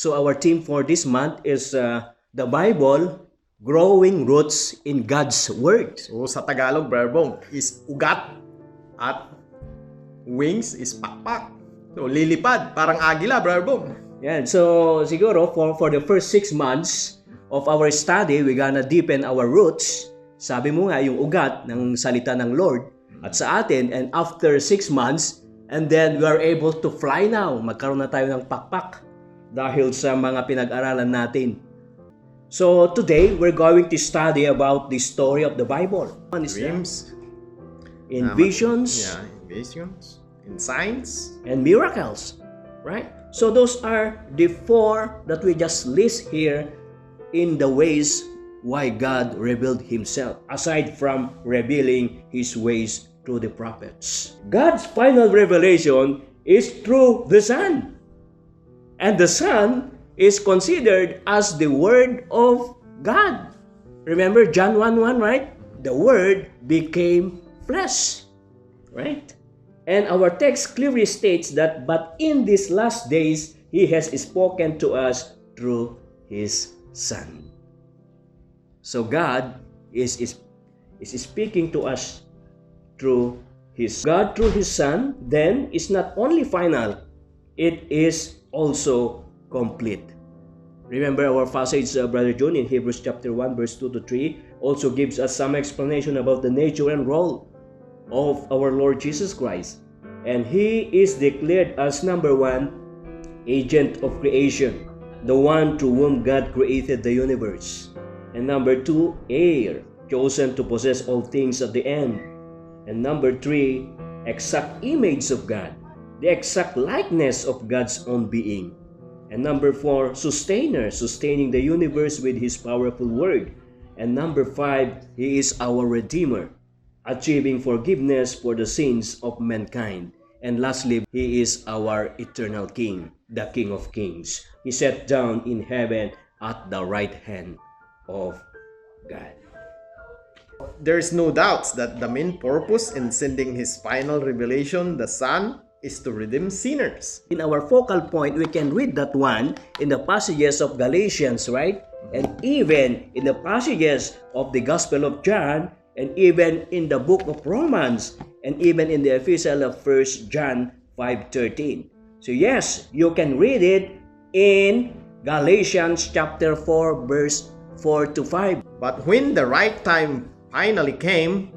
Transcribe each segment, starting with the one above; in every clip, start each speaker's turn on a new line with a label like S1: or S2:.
S1: So our theme for this month is the Bible, growing roots in God's Word.
S2: So sa Tagalog, verbong is ugat at wings is pakpak. So lilipad, parang agila, verbong.
S1: Yan. So siguro for the first 6 months of our study, we're gonna deepen our roots. Sabi mo nga, yung ugat ng salita ng Lord at sa atin, and after 6 months, and then we are able to fly now. Magkaroon na tayo ng pakpak dahil sa mga pinag-aralan natin. So today, we're going to study about the story of the Bible. One is
S2: Dreams.
S1: in visions
S2: Yeah, in visions. In signs.
S1: and miracles. Right? So those are the 4 that we just list here in the ways why God revealed Himself, aside from revealing His ways through the prophets. God's final revelation is through the Son. And the Son is considered as the Word of God. Remember John 1:1, right? The Word became flesh. Right? And our text clearly states that, but in these last days, He has spoken to us through His Son. So God is speaking to us through God through His Son, then is not only final, it is also complete. Remember our passage, Brother John, in Hebrews chapter 1, verse 2 to 3, also gives us some explanation about the nature and role of our Lord Jesus Christ. And He is declared as number 1, agent of creation, the one through whom God created the universe. And number 2, heir, chosen to possess all things at the end. And number 3, exact image of God, the exact likeness of God's own being. And number 4, sustainer, sustaining the universe with His powerful word. And number 5, He is our Redeemer, achieving forgiveness for the sins of mankind. And lastly, He is our eternal King, the King of Kings. He sat down in heaven at the right hand of God.
S2: There is no doubt that the main purpose in sending His final revelation, the Son, is to redeem sinners.
S1: In our focal point, we can read that one in the passages of Galatians, right? And even in the passages of the Gospel of John, and even in the book of Romans, and even in the epistle of 1 John 5:13. So yes, you can read it in Galatians chapter 4, verse 4 to 5.
S2: But when the right time finally came,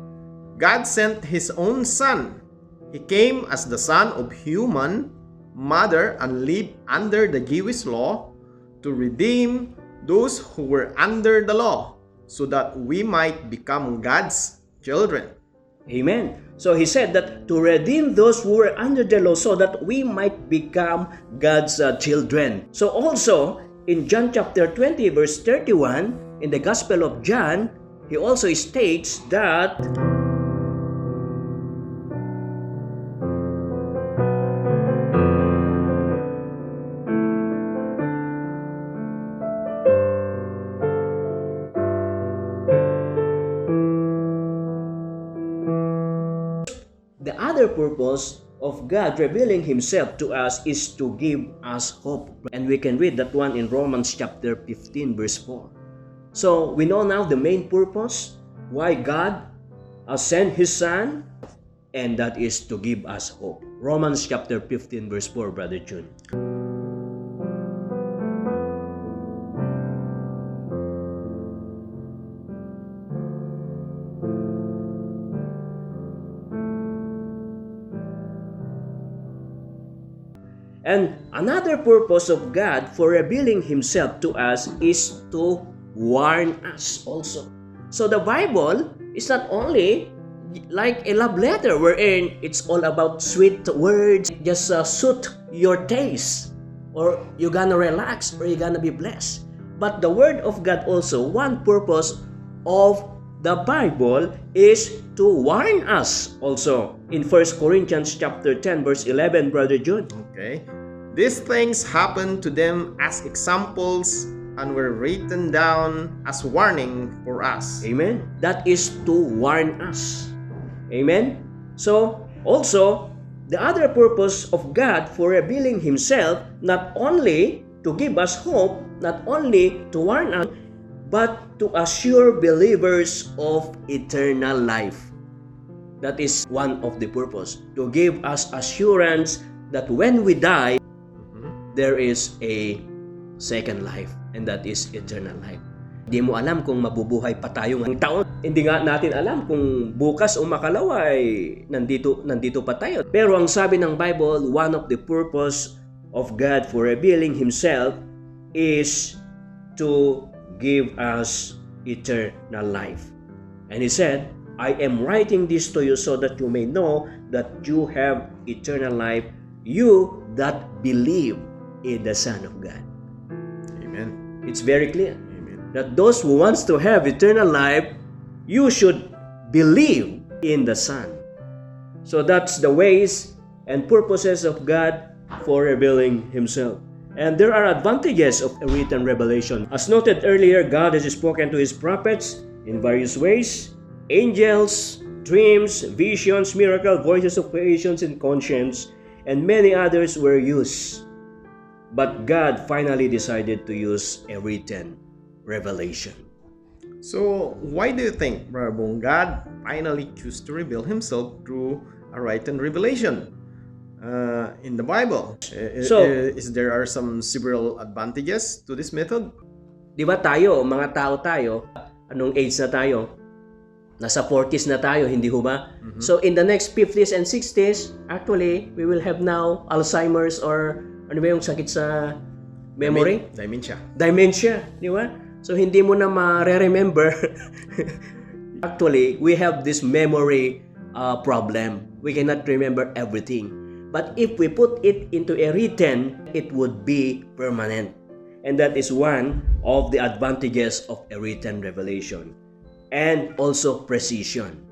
S2: God sent His own Son. He came as the son of human mother and lived under the Jewish law to redeem those who were under the law, so that we might become God's children.
S1: Amen. So He said that to redeem those who were under the law so that we might become God's children. So also, in John chapter 20, verse 31, in the Gospel of John, He also states that the other purpose of God revealing Himself to us is to give us hope. And we can read that one in Romans chapter 15, verse 4. So we know now the main purpose why God has sent His Son, and that is to give us hope. Romans chapter 15, verse 4, Brother June. And another purpose of God for revealing Himself to us is to warn us also. So the Bible is not only like a love letter wherein it's all about sweet words, just suit your taste, or you're gonna relax, or you're gonna be blessed. But the Word of God also, one purpose of the Bible is to warn us also. In 1 Corinthians chapter 10, verse 11, Brother John.
S2: Okay. These things happened to them as examples and were written down as warning for us.
S1: Amen. That is to warn us. Amen. So, also, the other purpose of God for revealing Himself, not only to give us hope, not only to warn us, but to assure believers of eternal life. That is one of the purpose, to give us assurance that when we die, there is a second life, and that is eternal life. Hindi mo alam kung mabubuhay pa tayo ngayong taon. Hindi nga natin alam kung bukas o makalawa ay nandito pa tayo. Pero ang sabi ng Bible, one of the purpose of God for revealing Himself is to give us eternal life. And He said, I am writing this to you so that you may know that you have eternal life, you that believe in the Son of God.
S2: Amen.
S1: It's very clear
S2: Amen.
S1: that those who wants to have eternal life, you should believe in the Son. So that's the ways and purposes of God for revealing Himself. And there are advantages of a written revelation. As noted earlier, God has spoken to His prophets in various ways. Angels, dreams, visions, miracle, voices of creations and conscience, and many others were used. But God finally decided to use a written revelation.
S2: So, why do you think, Brother Bong, God finally chose to reveal Himself through a written revelation in the Bible? Is there are some several advantages to this method?
S1: Di ba tayo, mga tao tayo, anong age na tayo? Nasa 40s na tayo, hindi ho ba? So in the next 50s and 60s, actually, we will have now Alzheimer's or ano ba yung sakit sa memory?
S2: Dementia.
S1: Dementia, di ba? So hindi mo na ma-remember. Actually, we have this memory problem. We cannot remember everything. But if we put it into a written, it would be permanent. And that is one of the advantages of a written revelation. And also precision.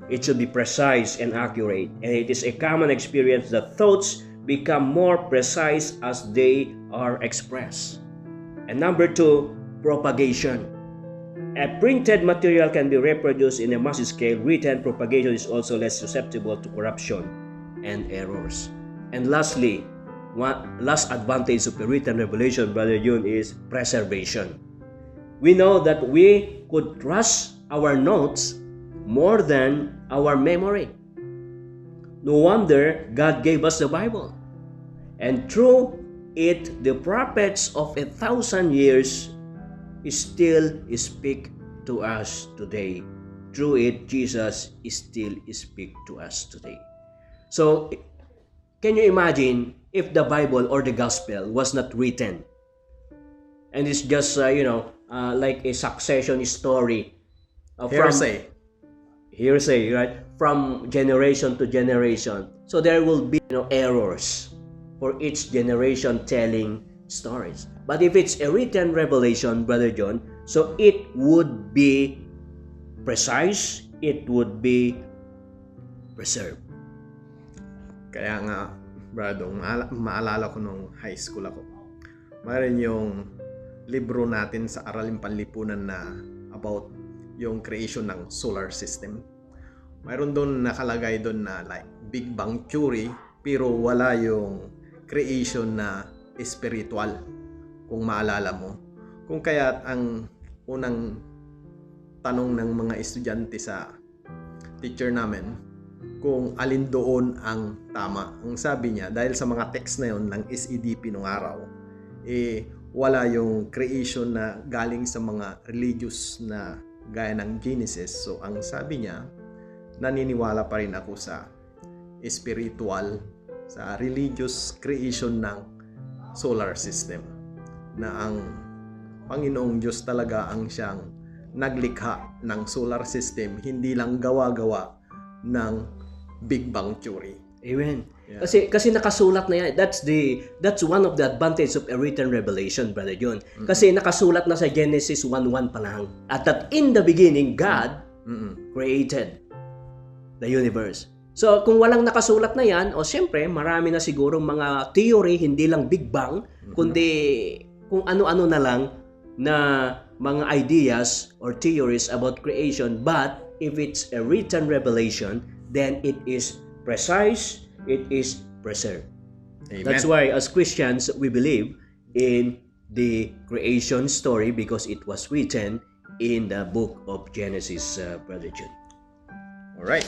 S1: It should be precise and accurate. And it is a common experience that thoughts become more precise as they are expressed. And number 2, propagation. A printed material can be reproduced in a massive scale. Written propagation is also less susceptible to corruption and errors. And lastly, one last advantage of a written revelation, Brother Jun, is preservation. We know that we could trust our notes more than our memory. No wonder God gave us the Bible. And through it, the prophets of 1,000 years still speak to us today. Through it, Jesus still speak to us today. So, can you imagine if the Bible or the Gospel was not written? And it's just, like a succession story. Hearsay, right? From generation to generation. So there will be errors for each generation telling stories. But if it's a written revelation, Brother John, so it would be precise, it would be preserved.
S2: Kaya nga, Brado, maalala ko nung high school ako. Mayroon yung libro natin sa Araling Panlipunan na about yung creation ng solar system. Mayroon doon nakalagay doon na like Big Bang Theory, pero wala yung creation na spiritual, kung maalala mo. Kung kaya ang unang tanong ng mga estudyante sa teacher namin, kung alin doon ang tama. Ang sabi niya, dahil sa mga text na yon ng SEDP nung araw, wala yung creation na galing sa mga religious na gaya ng Genesis. So, ang sabi niya, naniniwala pa rin ako sa spiritual, sa religious creation ng solar system. Na ang Panginoong Diyos talaga ang siyang naglikha ng solar system, hindi lang gawa-gawa ng Big Bang Theory.
S1: Amen.
S2: Yeah.
S1: Kasi nakasulat na yan. That's one of the advantage of a written revelation, Brother John. Kasi nakasulat na sa Genesis 1:1 pa lang. At that in the beginning, God created the universe. So, kung walang nakasulat na yan, siyempre, marami na sigurong mga theory, hindi lang Big Bang, kundi kung ano-ano na lang na mga ideas or theories about creation. But, if it's a written revelation, then it is precise, it is preserved.
S2: Amen.
S1: That's why, as Christians, we believe in the creation story because it was written in the book of Genesis, Brother John.
S2: Alright.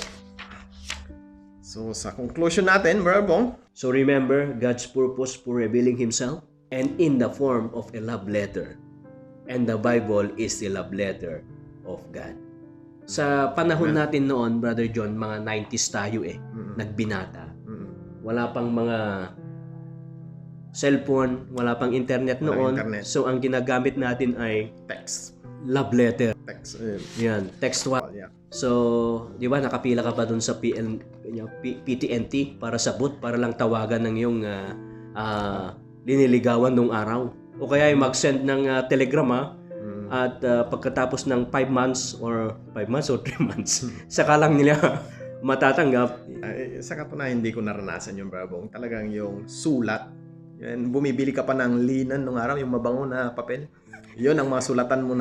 S2: So, sa conclusion natin, Brother Bong,
S1: So remember God's purpose for revealing Himself and in the form of a love letter. And the Bible is the love letter of God. Sa panahon natin noon, Brother John, mga 90s tayo nagbinata. Wala pang mga cellphone, wala pang internet noon.
S2: Internet.
S1: So ang ginagamit natin ay
S2: text.
S1: love letter.
S2: Text.
S1: Yan, text one.
S2: Yeah.
S1: So, di ba nakapila ka pa dun sa PTNT para sabot, para lang tawagan ng iyong liniligawan nung araw. O kaya ay mag-send ng telegrama at pagkatapos ng 5 months or 3 months, saka lang nila matatanggap.
S2: Sa katunayan, hindi ko naranasan yung Brother Bong. Talagang yung sulat. Yan, bumibili ka pa ng linan nung araw, yung mabango na papel. Yun ang mga sulatan mo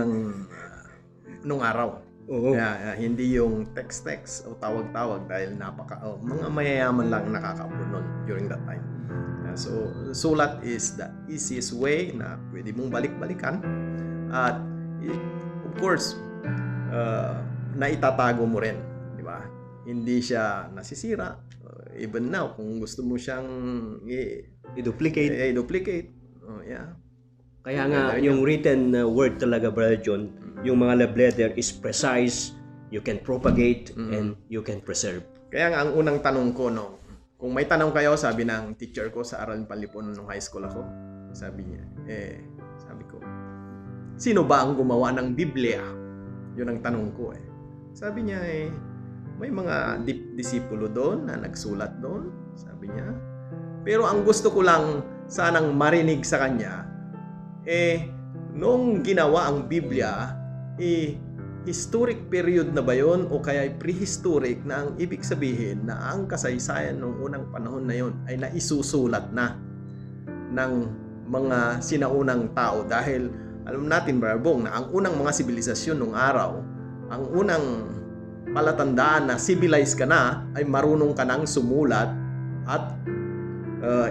S2: nung araw.
S1: Oo.
S2: Hindi yung text-text o tawag-tawag dahil mga mayayaman lang nakaka-upload nun during that time. So, sulat is the easiest way na pwede mong balik-balikan. At, of course, naitatago mo rin. Di ba? Hindi siya nasisira. Even now, kung gusto mo siyang i-duplicate.
S1: Kaya nga, yung written word talaga, Brother John, yung mga love letter is precise, you can propagate, and you can preserve.
S2: Kaya nga, ang unang tanong ko, kung may tanong kayo, sabi ng teacher ko sa Aralin Panlipunan nung high school ako, sabi niya, sabi ko, sino ba ang gumawa ng Biblia? Yun ang tanong ko Sabi niya may mga disipulo doon na nagsulat doon, sabi niya. Pero ang gusto ko lang sanang marinig sa kanya, nung ginawa ang Biblia, historic period na ba yun o kaya prehistoric na ang ibig sabihin na ang kasaysayan ng unang panahon na yun ay naisusulat na ng mga sinaunang tao dahil alam natin, Brother Bong, na ang unang mga sibilisasyon nung araw, ang unang palatandaan na civilized ka na ay marunong ka nang sumulat at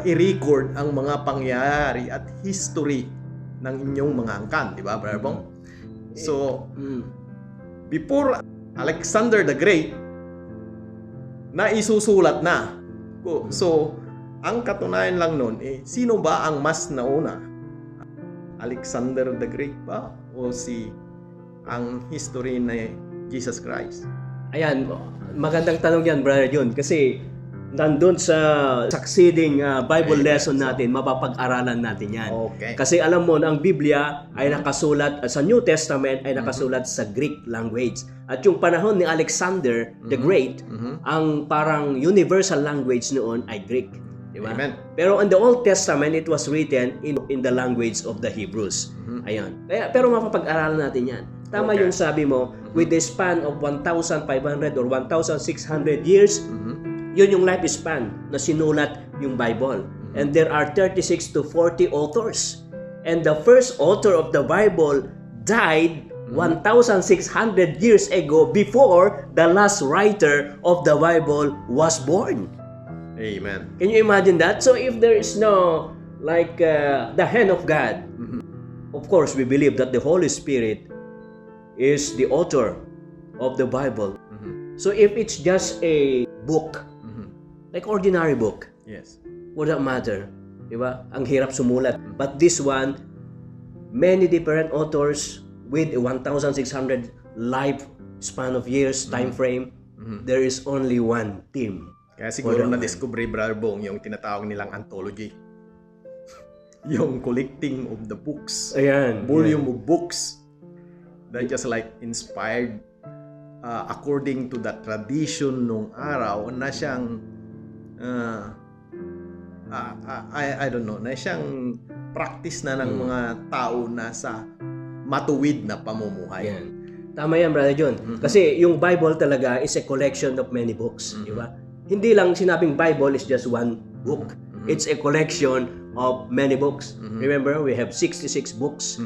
S2: i-record ang mga pangyayari at history ng inyong mga angkan, di ba, Brother Bong? So, before Alexander the Great, na isusulat na. So, ang katunayan lang nun, sino ba ang mas nauna? Alexander the Great ba? O ang history na Jesus Christ?
S1: Ayan, magandang tanong yan, Brother John, kasi nandun sa succeeding Bible lesson natin, mapapag-aralan natin yan.
S2: Okay.
S1: Kasi alam mo na ang Biblia ay nakasulat, sa New Testament ay nakasulat sa Greek language. At yung panahon ni Alexander the Great, ang parang universal language noon ay Greek. Diba?
S2: Amen.
S1: Pero in the Old Testament, it was written in the language of the Hebrews. Ayan. Pero mapapag-aralan natin yan. Tama yung sabi mo, with the span of 1,500 or 1,600 years, yun yung lifespan na sinulat yung Bible. And there are 36 to 40 authors. And the first author of the Bible died 1,600 years ago before the last writer of the Bible was born.
S2: Amen.
S1: Can you imagine that? So if there is no, the hand of God, of course we believe that the Holy Spirit is the author of the Bible. So if it's just a book, like ordinary book,
S2: Yes.
S1: would that matter? Diba? Ang hirap sumulat. But this one, many different authors with a 1,600 life span of years, time frame, there is only one team.
S2: Kaya siguro na-discover, Brother Bong, yung tinatawag nilang anthology. Yung collecting of the books.
S1: Ayan.
S2: Volume of books. That just inspired according to the tradition nung araw na siyang I don't know, na siyang practice na ng mga tao na sa matuwid na pamumuhay.
S1: Ayan. Tama yan, Brother John. Kasi yung Bible talaga is a collection of many books. Di ba? Hindi lang sinabing Bible is just one book. It's a collection of many books. Remember, we have 66 books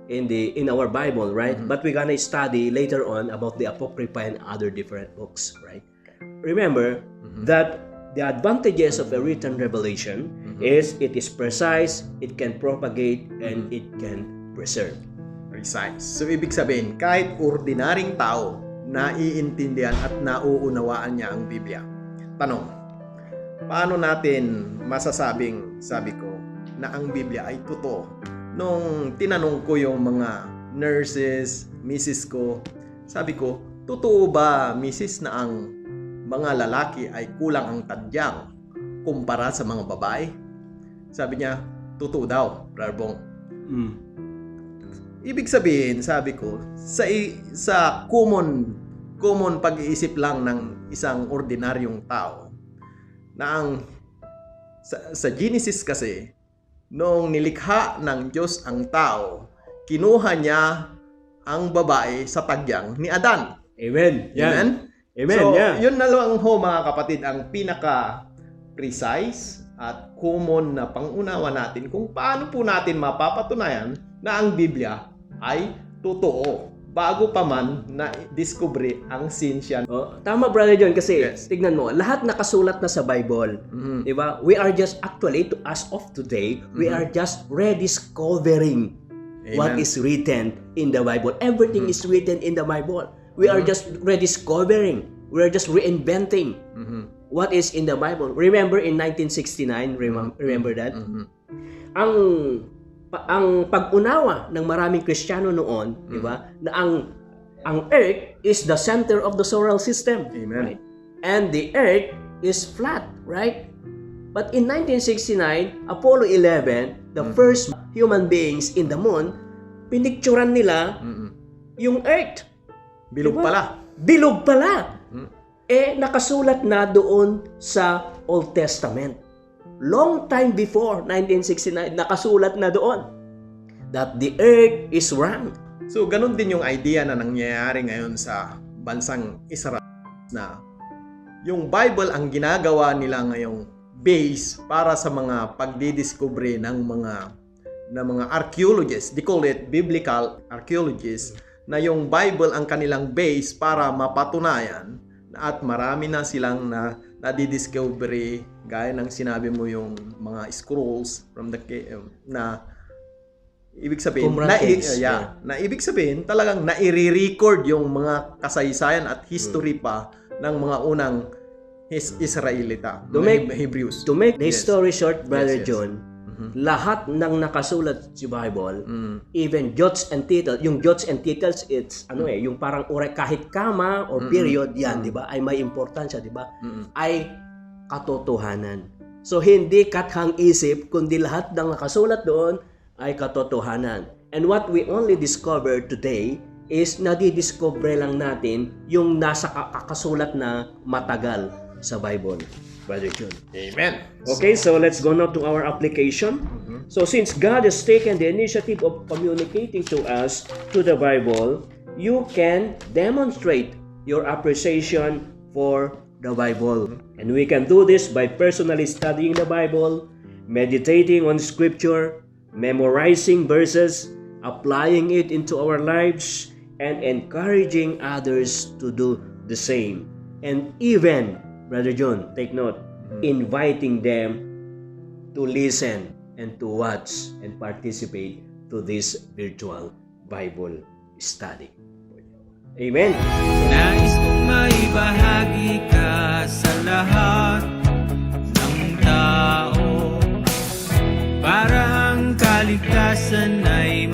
S1: in our Bible, right? But we're gonna study later on about the Apocrypha and other different books, right? Remember that the advantages of a written revelation is it is precise, it can propagate, and it can preserve.
S2: Precise. So, ibig sabihin, kahit ordinaryong tao, naiintindihan at nauunawaan niya ang Biblia. Tanong, paano natin masasabing, sabi ko, na ang Biblia ay totoo? Nung tinanong ko yung mga nurses, misis ko, sabi ko, totoo ba, misis, na ang mga lalaki ay kulang ang tadyang kumpara sa mga babae? Sabi niya, totoo daw, Brother Bong. Ibig sabihin, sabi ko, sa common pag-iisip lang ng isang ordinaryong tao, na ang sa Genesis kasi, noong nilikha ng Diyos ang tao, kinuha niya ang babae sa tagyang ni Adan.
S1: Amen.
S2: Amen?
S1: Amen.
S2: So,
S1: Yeah.
S2: yun na lang ho mga kapatid ang pinaka-precise at common na pangunawa natin kung paano po natin mapapatunayan na ang Biblia ay totoo bago pa man na-discover ang sinsya.
S1: Oh, tama, Brother John, kasi
S2: Yes.
S1: tignan mo, lahat nakasulat na sa Bible. Di ba? We are just actually, as of today, we are just rediscovering what
S2: Amen.
S1: is written in the Bible. Everything is written in the Bible. We are just rediscovering. We are just reinventing what is in the Bible. Remember in 1969, remember that? Ang pag-unawa ng maraming Kristiyano noon, di ba, na ang earth is the center of the solar system.
S2: Amen.
S1: Right? And the earth is flat, right? But in 1969, Apollo 11, the first human beings in the moon, pinicturan nila yung earth.
S2: Bilog
S1: Diba?
S2: pala.
S1: Bilog pala. Nakasulat na doon sa Old Testament. Long time before 1969, nakasulat na doon that the earth is round.
S2: So, ganun din yung idea na nangyayari ngayon sa bansang Israel na yung Bible ang ginagawa nila ngayong base para sa mga pagdidiscovery ng mga archaeologists. They call it biblical archaeologists, na yung Bible ang kanilang base para mapatunayan at marami na silang nadidiscovery, gaya ng sinabi mo yung mga scrolls from the na ibig sabihin na ibig sabihin talagang naire-record yung mga kasaysayan at history pa ng mga unang Israelita, Hebrews.
S1: To make the
S2: Yes.
S1: story short, Brother
S2: Yes.
S1: John, lahat ng nakasulat sa Bible, even jots and tittles, yung jots and tittles, it's yung parang kahit kama or period, yan, di ba, ay may importansya, di ba, ay katotohanan. So, hindi kathang isip, kundi lahat ng nakasulat doon ay katotohanan. And what we only discover today is nadidiscover lang natin yung nasa kakasulat na matagal sa Bible, Brother John.
S2: Amen.
S1: Okay, so let's go now to our application. So since God has taken the initiative of communicating to us through the Bible, you can demonstrate your appreciation for the Bible. And we can do this by personally studying the Bible, meditating on Scripture, memorizing verses, applying it into our lives, and encouraging others to do the same. And even, Brother John, take note, inviting them to listen and to watch and participate to this virtual Bible study. Amen.
S3: Nais kong maibahagi ka sa lahat ng tao para ang kaligtasan ay